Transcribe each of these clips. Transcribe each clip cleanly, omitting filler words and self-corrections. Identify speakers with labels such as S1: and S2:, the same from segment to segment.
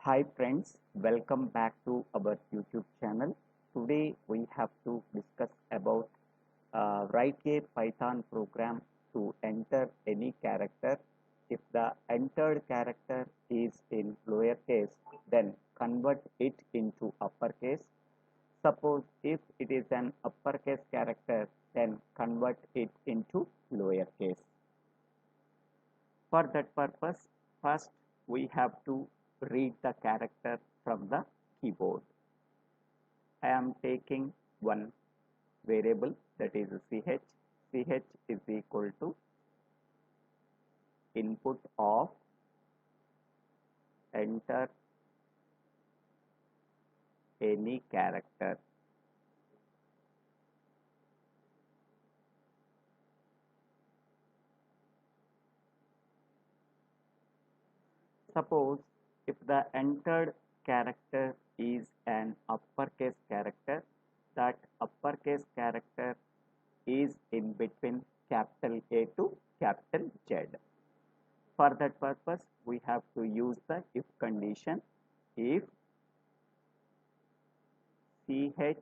S1: Hi friends, welcome back to our YouTube channel. Today we have to discuss about write a Python program to enter any character. If the entered character is in lowercase, then convert it into uppercase. Suppose if it is an uppercase character, then convert it into lowercase. For that purpose, first we have to read the character from the keyboard. I am taking one variable, that is ch. Ch is equal to input of enter any character. Suppose if the entered character is an uppercase character, that uppercase character is in between capital A to capital Z. For that purpose, we have to use the if condition. If ch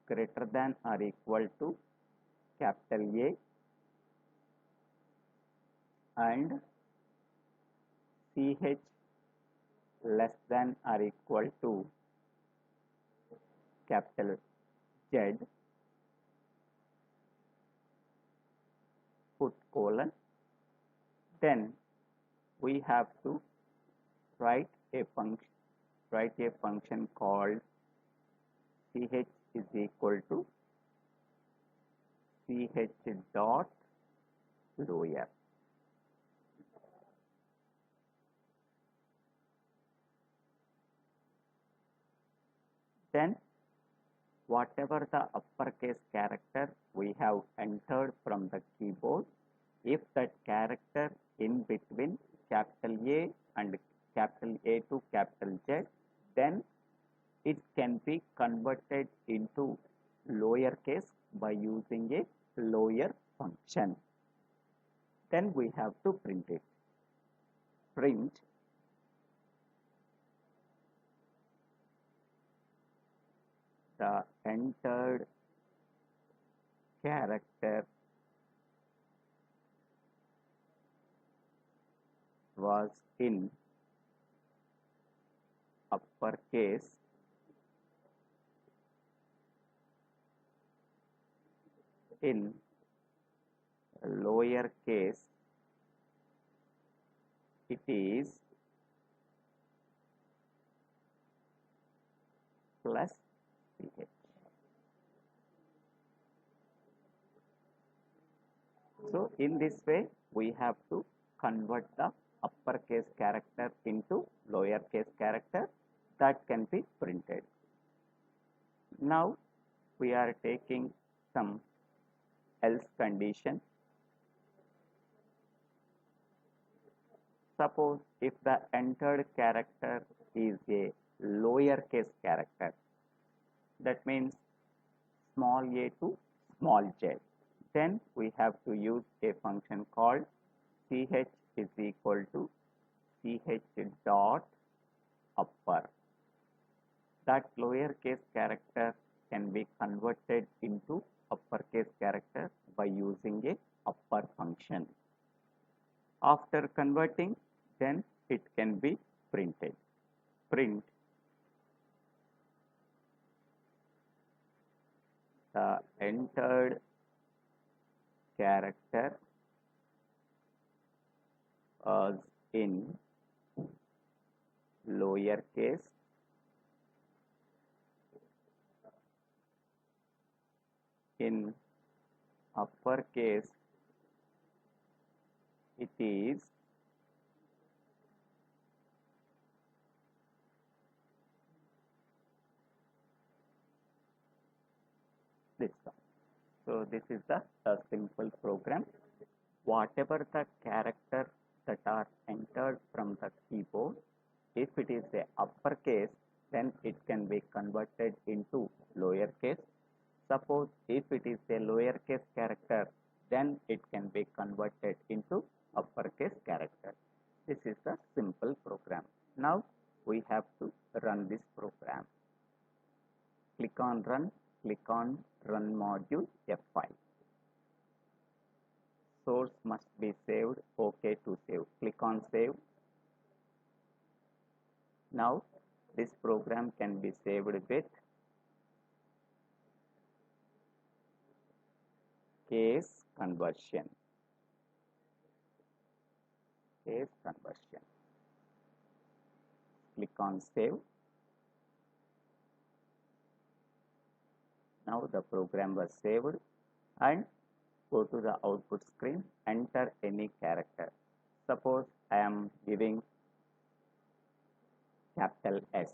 S1: greater than or equal to capital A and ch less than or equal to capital Z, put colon, then we have to write a function called ch is equal to ch dot lower. Then whatever the uppercase character we have entered from the keyboard, if that character in between capital A and capital A to capital Z, then it can be converted into lowercase by using a lower function. Then we have to print it. Print the entered character was in uppercase in lowercase it is plus ch. So in this way we have to convert the uppercase character into lowercase character that can be printed. Now we are taking some else condition. Suppose if the entered character is a lowercase character, that means small a to small z, then we have to use a function called ch is equal to ch dot upper. That lowercase character can be converted into uppercase character by using a upper function. After converting, then it can be printed. Print the entered character as in lowercase in uppercase it is this one. So this is the simple program. Whatever the character that are entered from the keyboard, if it is a uppercase, then it can be converted into lowercase. Suppose if it is a lowercase character, then it can be converted into uppercase character. This is the simple program. Now we have to run this program. Click on run module F5. Source must be saved. OK to save. Click on save. Now this program can be saved with case conversion. Case conversion. Click on save. Now the program was saved, and go to the output screen, enter any character. Suppose I am giving capital S.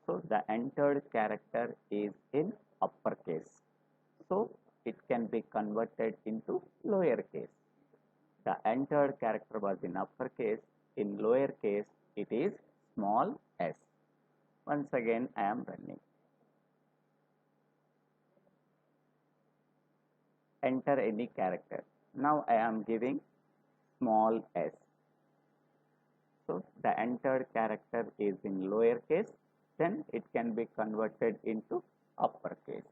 S1: So the entered character is in uppercase. So it can be converted into lowercase. The entered character was in uppercase. In lowercase, it is small s. Once again, I am running. Enter any character. Now I am giving small s. So the entered character is in lowercase, then it can be converted into uppercase.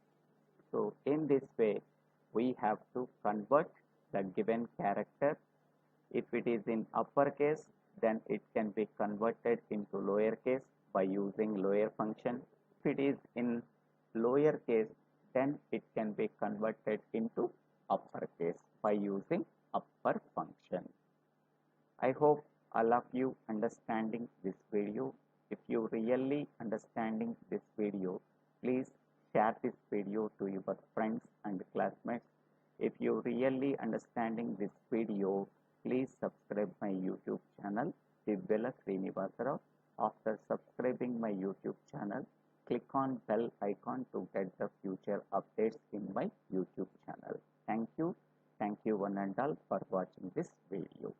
S1: So in this way, we have to convert the given character. If it is in uppercase, then it can be converted into lowercase by using lower function. If it is in lowercase, then it can be converted into uppercase by using upper function. I hope all of you understanding this video. If you really understanding this video, please share this video to your friends and classmates. If you really understanding this video, please subscribe my YouTube channel, Divvela Srinivasa. After subscribing my YouTube channel, click on bell icon to get the future updates in my YouTube channel. Thank you. Thank you one and all for watching this video.